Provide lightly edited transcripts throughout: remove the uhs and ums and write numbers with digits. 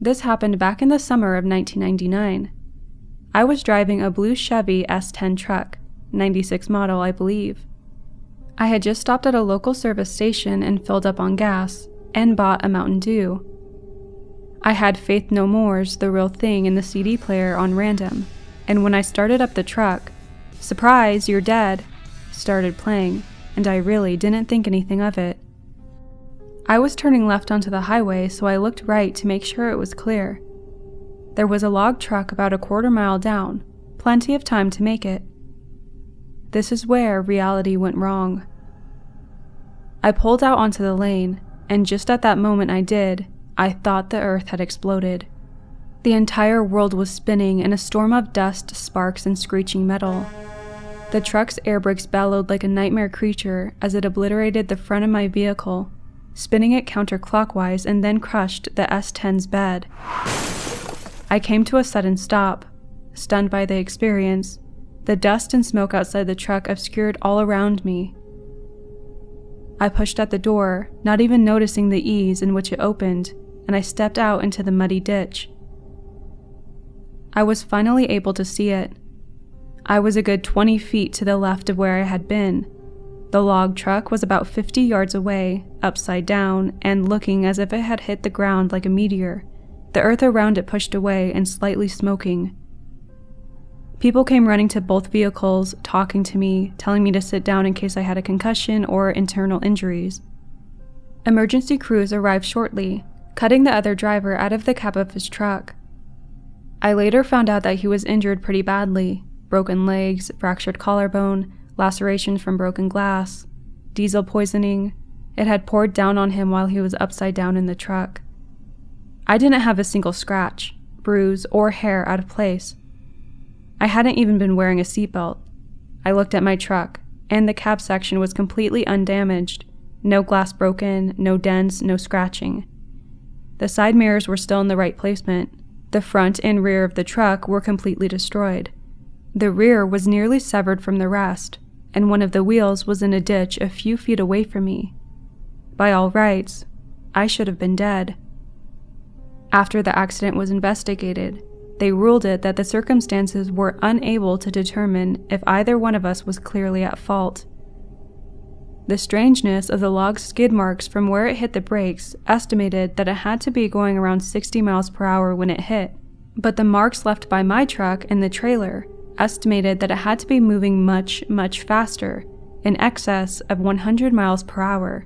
This happened back in the summer of 1999. I was driving a blue Chevy S10 truck, 96 model, I believe. I had just stopped at a local service station and filled up on gas, and bought a Mountain Dew. I had Faith No More's The Real Thing in the CD player on random, and when I started up the truck, "Surprise, you're dead," started playing, and I really didn't think anything of it. I was turning left onto the highway, so I looked right to make sure it was clear. There was a log truck about a quarter mile down, plenty of time to make it. This is where reality went wrong. I pulled out onto the lane, and just at that moment I did, I thought the earth had exploded. The entire world was spinning in a storm of dust, sparks, and screeching metal. The truck's air brakes bellowed like a nightmare creature as it obliterated the front of my vehicle, spinning it counterclockwise and then crushed the S10's bed. I came to a sudden stop, stunned by the experience. The dust and smoke outside the truck obscured all around me. I pushed at the door, not even noticing the ease in which it opened, and I stepped out into the muddy ditch. I was finally able to see it. I was a good 20 feet to the left of where I had been. The log truck was about 50 yards away, upside down, and looking as if it had hit the ground like a meteor, the earth around it pushed away and slightly smoking. People came running to both vehicles, talking to me, telling me to sit down in case I had a concussion or internal injuries. Emergency crews arrived shortly, cutting the other driver out of the cab of his truck. I later found out that he was injured pretty badly: broken legs, fractured collarbone, lacerations from broken glass, diesel poisoning. It had poured down on him while he was upside down in the truck. I didn't have a single scratch, bruise, or hair out of place. I hadn't even been wearing a seatbelt. I looked at my truck, and the cab section was completely undamaged. No glass broken, no dents, no scratching. The side mirrors were still in the right placement. The front and rear of the truck were completely destroyed. The rear was nearly severed from the rest, and one of the wheels was in a ditch a few feet away from me. By all rights, I should have been dead. After the accident was investigated, they ruled it that the circumstances were unable to determine if either one of us was clearly at fault. The strangeness of the log's skid marks from where it hit the brakes estimated that it had to be going around 60 miles per hour when it hit, but the marks left by my truck and the trailer estimated that it had to be moving much, much faster, in excess of 100 miles per hour.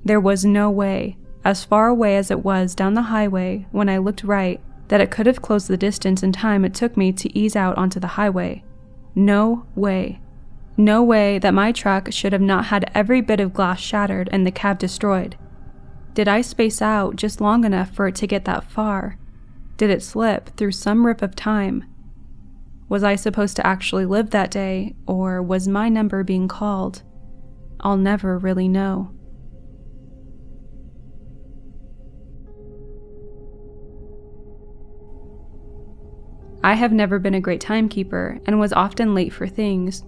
There was no way, as far away as it was down the highway when I looked right, that it could have closed the distance and time it took me to ease out onto the highway. No way. No way that my truck should have not had every bit of glass shattered and the cab destroyed. Did I space out just long enough for it to get that far? Did it slip through some rip of time? Was I supposed to actually live that day, or was my number being called? I'll never really know. I have never been a great timekeeper and was often late for things.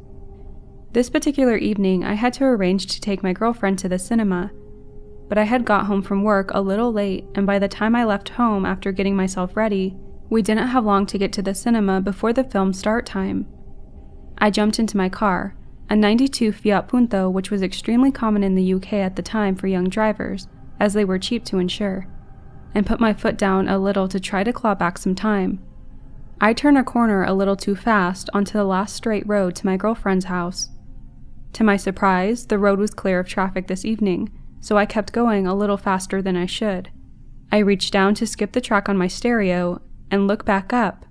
This particular evening, I had to arrange to take my girlfriend to the cinema, but I had got home from work a little late, and by the time I left home after getting myself ready, we didn't have long to get to the cinema before the film's start time. I jumped into my car, a 92 Fiat Punto, which was extremely common in the UK at the time for young drivers, as they were cheap to insure, and put my foot down a little to try to claw back some time. I turned a corner a little too fast onto the last straight road to my girlfriend's house. To my surprise, the road was clear of traffic this evening, so I kept going a little faster than I should. I reached down to skip the track on my stereo and look back up,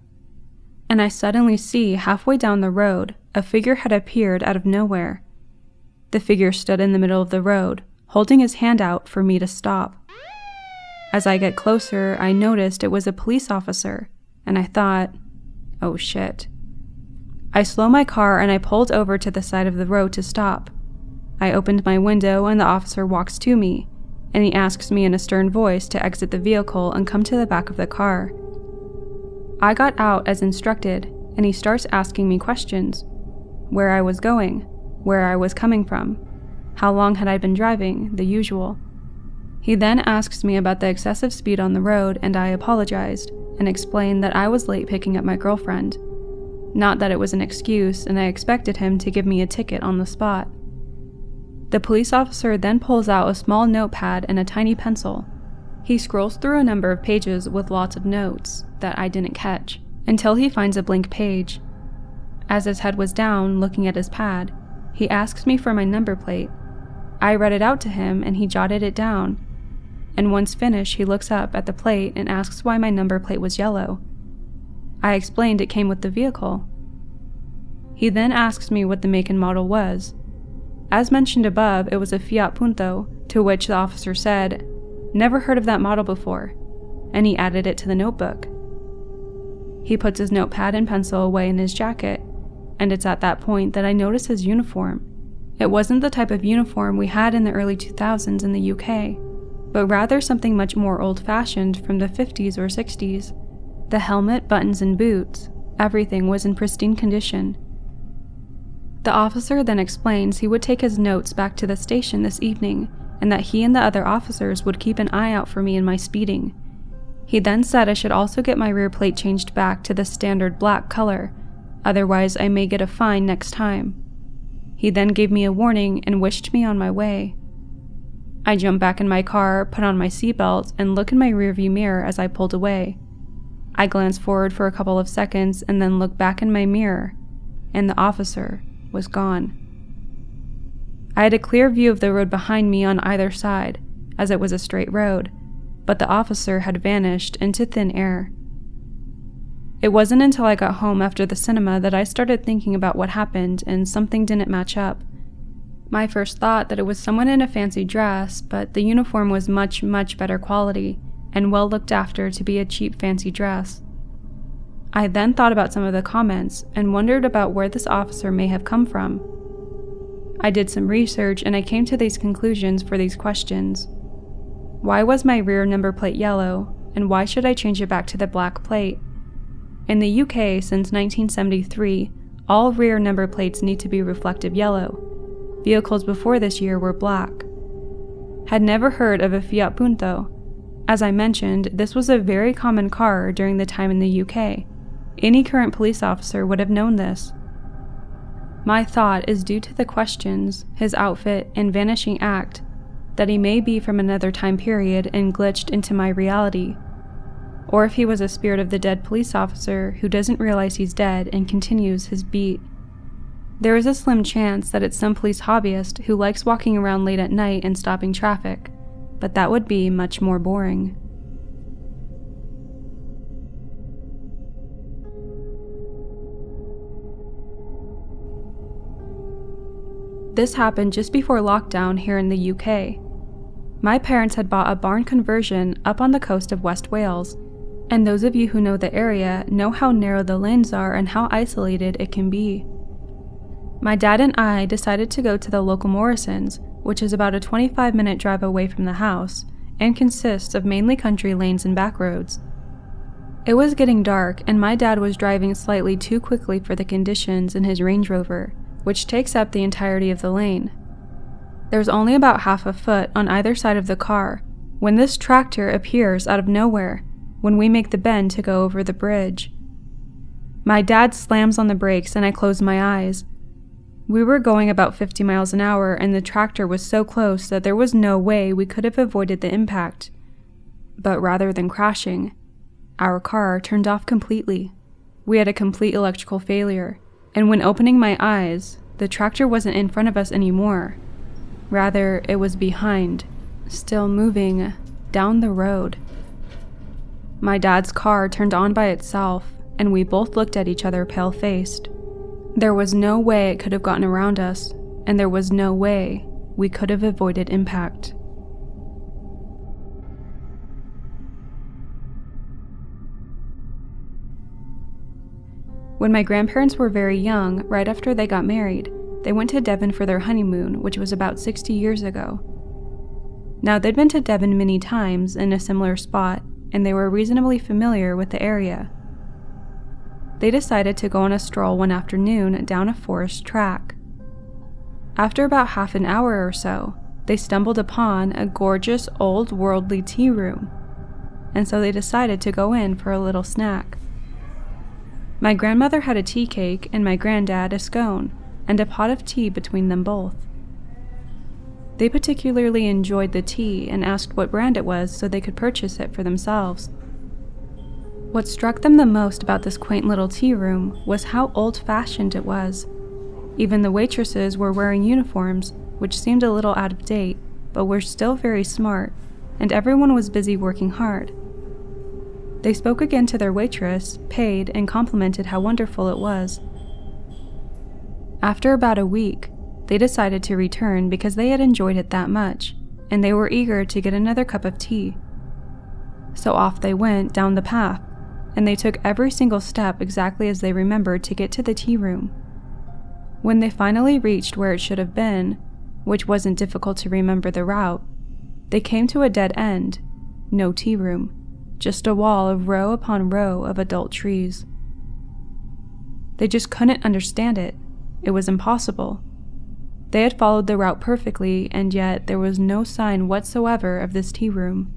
and I suddenly see halfway down the road a figure had appeared out of nowhere. The figure stood in the middle of the road, holding his hand out for me to stop. As I get closer, I noticed it was a police officer, and I thought, oh shit. I slow my car and I pulled over to the side of the road to stop. I opened my window and the officer walks to me, and he asks me in a stern voice to exit the vehicle and come to the back of the car. I got out as instructed, and he starts asking me questions. Where I was going, where I was coming from, how long had I been driving, the usual. He then asks me about the excessive speed on the road, and I apologized and explained that I was late picking up my girlfriend. Not that it was an excuse, and I expected him to give me a ticket on the spot. The police officer then pulls out a small notepad and a tiny pencil. He scrolls through a number of pages with lots of notes that I didn't catch, until he finds a blank page. As his head was down, looking at his pad, he asks me for my number plate. I read it out to him and he jotted it down. And once finished, he looks up at the plate and asks why my number plate was yellow. I explained it came with the vehicle. He then asks me what the make and model was. As mentioned above, it was a Fiat Punto, to which the officer said, "Never heard of that model before," and he added it to the notebook. He puts his notepad and pencil away in his jacket, and it's at that point that I notice his uniform. It wasn't the type of uniform we had in the early 2000s in the UK, but rather something much more old-fashioned from the 50s or 60s. The helmet, buttons, and boots, everything was in pristine condition. The officer then explains he would take his notes back to the station this evening, and that he and the other officers would keep an eye out for me in my speeding. He then said I should also get my rear plate changed back to the standard black color, otherwise I may get a fine next time. He then gave me a warning and wished me on my way. I jump back in my car, put on my seatbelt, and look in my rearview mirror as I pulled away. I glance forward for a couple of seconds and then look back in my mirror, and the officer was gone. I had a clear view of the road behind me on either side, as it was a straight road, but the officer had vanished into thin air. It wasn't until I got home after the cinema that I started thinking about what happened, and something didn't match up. My first thought that it was someone in a fancy dress, but the uniform was much, much better quality, and well looked after to be a cheap fancy dress. I then thought about some of the comments, and wondered about where this officer may have come from. I did some research, and I came to these conclusions for these questions. Why was my rear number plate yellow, and why should I change it back to the black plate? In the UK, since 1973, all rear number plates need to be reflective yellow. Vehicles before this year were black. Had never heard of a Fiat Punto. As I mentioned, this was a very common car during the time in the UK. Any current police officer would have known this. My thought is due to the questions, his outfit, and vanishing act, that he may be from another time period and glitched into my reality. Or if he was a spirit of the dead police officer who doesn't realize he's dead and continues his beat. There is a slim chance that it's some police hobbyist who likes walking around late at night and stopping traffic, but that would be much more boring. This happened just before lockdown here in the UK. My parents had bought a barn conversion up on the coast of West Wales, and those of you who know the area know how narrow the lanes are and how isolated it can be. My dad and I decided to go to the local Morrisons, which is about a 25-minute drive away from the house, and consists of mainly country lanes and back roads. It was getting dark, and my dad was driving slightly too quickly for the conditions in his Range Rover, which takes up the entirety of the lane. There's only about half a foot on either side of the car when this tractor appears out of nowhere when we make the bend to go over the bridge. My dad slams on the brakes and I close my eyes. We were going about 50 miles an hour and the tractor was so close that there was no way we could have avoided the impact. But rather than crashing, our car turned off completely. We had a complete electrical failure, and when opening my eyes, the tractor wasn't in front of us anymore. Rather, it was behind, still moving down the road. My dad's car turned on by itself, and we both looked at each other pale-faced. There was no way it could have gotten around us, and there was no way we could have avoided impact. When my grandparents were very young, right after they got married, they went to Devon for their honeymoon, which was about 60 years ago. Now, they'd been to Devon many times in a similar spot, and they were reasonably familiar with the area. They decided to go on a stroll one afternoon down a forest track. After about half an hour or so, they stumbled upon a gorgeous old worldly tea room, and so they decided to go in for a little snack. My grandmother had a tea cake and my granddad a scone and a pot of tea between them both. They particularly enjoyed the tea and asked what brand it was so they could purchase it for themselves. What struck them the most about this quaint little tea room was how old-fashioned it was. Even the waitresses were wearing uniforms, which seemed a little out of date, but were still very smart, and everyone was busy working hard. They spoke again to their waitress, paid, and complimented how wonderful it was. After about a week, they decided to return because they had enjoyed it that much, and they were eager to get another cup of tea. So off they went down the path, and they took every single step exactly as they remembered to get to the tea room. When they finally reached where it should have been, which wasn't difficult to remember the route, they came to a dead end, no tea room, just a wall of row upon row of adult trees. They just couldn't understand it. It was impossible. They had followed the route perfectly, and yet there was no sign whatsoever of this tea room.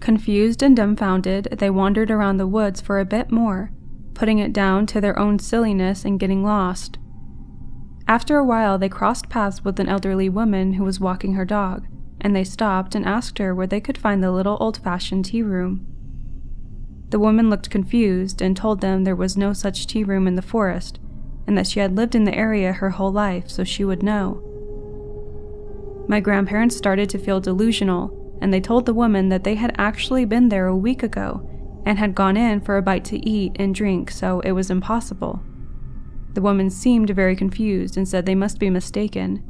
Confused and dumbfounded, they wandered around the woods for a bit more, putting it down to their own silliness and getting lost. After a while, they crossed paths with an elderly woman who was walking her dog, and they stopped and asked her where they could find the little old-fashioned tea room. The woman looked confused and told them there was no such tea room in the forest, and that she had lived in the area her whole life, so she would know. My grandparents started to feel delusional, and they told the woman that they had actually been there a week ago and had gone in for a bite to eat and drink, so it was impossible. The woman seemed very confused and said they must be mistaken.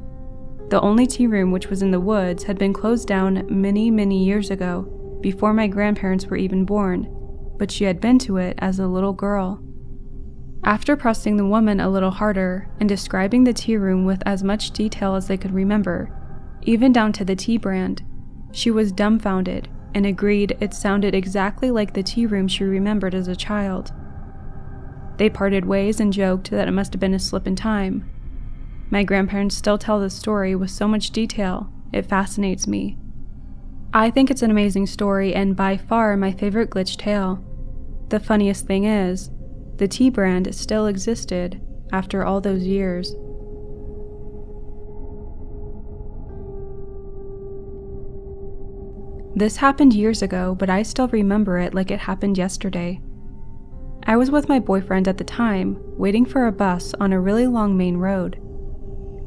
The only tea room, which was in the woods, had been closed down many, many years ago, before my grandparents were even born, but she had been to it as a little girl. After pressing the woman a little harder and describing the tea room with as much detail as they could remember, even down to the tea brand, she was dumbfounded and agreed it sounded exactly like the tea room she remembered as a child. They parted ways and joked that it must have been a slip in time. My grandparents still tell the story with so much detail, it fascinates me. I think it's an amazing story and by far my favorite glitch tale. The funniest thing is, the tea brand still existed after all those years. This happened years ago, but I still remember it like it happened yesterday. I was with my boyfriend at the time, waiting for a bus on a really long main road.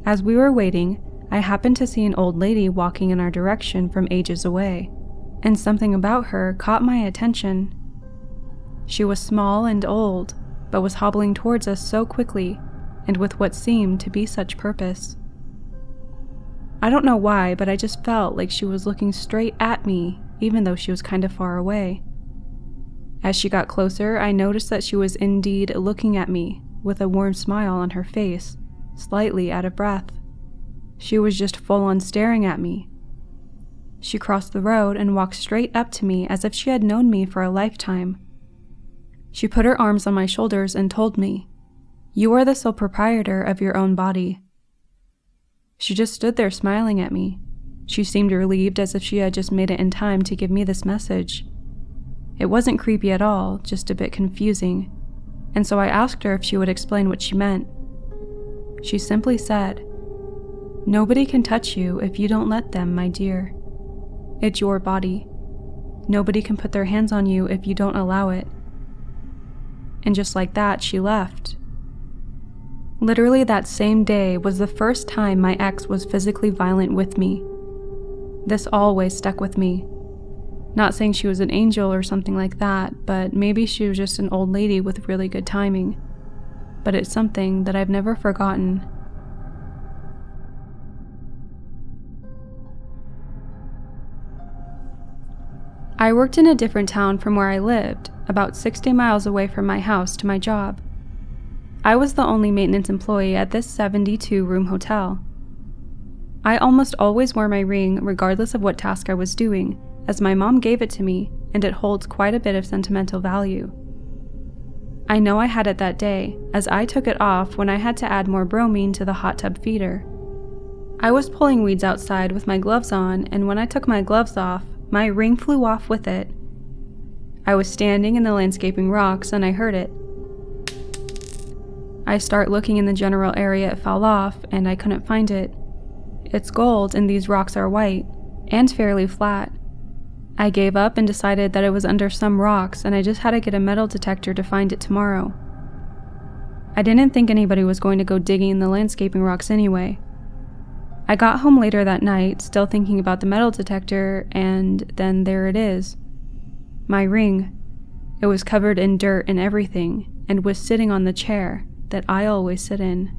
As we were waiting, I happened to see an old lady walking in our direction from ages away, and something about her caught my attention. She was small and old, but was hobbling towards us so quickly, and with what seemed to be such purpose. I don't know why, but I just felt like she was looking straight at me, even though she was kind of far away. As she got closer, I noticed that she was indeed looking at me, with a warm smile on her face, slightly out of breath. She was just full-on staring at me. She crossed the road and walked straight up to me as if she had known me for a lifetime. She put her arms on my shoulders and told me, "You are the sole proprietor of your own body." She just stood there smiling at me. She seemed relieved, as if she had just made it in time to give me this message. It wasn't creepy at all, just a bit confusing, and so I asked her if she would explain what she meant. She simply said, "Nobody can touch you if you don't let them, my dear. It's your body. Nobody can put their hands on you if you don't allow it." And just like that, she left. Literally that same day was the first time my ex was physically violent with me. This always stuck with me. Not saying she was an angel or something like that, but maybe she was just an old lady with really good timing. But it's something that I've never forgotten. I worked in a different town from where I lived, about 60 miles away from my house to my job. I was the only maintenance employee at this 72-room hotel. I almost always wore my ring regardless of what task I was doing, as my mom gave it to me, and it holds quite a bit of sentimental value. I know I had it that day, as I took it off when I had to add more bromine to the hot tub feeder. I was pulling weeds outside with my gloves on, and when I took my gloves off, my ring flew off with it. I was standing in the landscaping rocks and I heard it. I start looking in the general area it fell off, and I couldn't find it. It's gold and these rocks are white, and fairly flat. I gave up and decided that it was under some rocks, and I just had to get a metal detector to find it tomorrow. I didn't think anybody was going to go digging in the landscaping rocks anyway. I got home later that night, still thinking about the metal detector, and then there it is. My ring. It was covered in dirt and everything, and was sitting on the chair that I always sit in.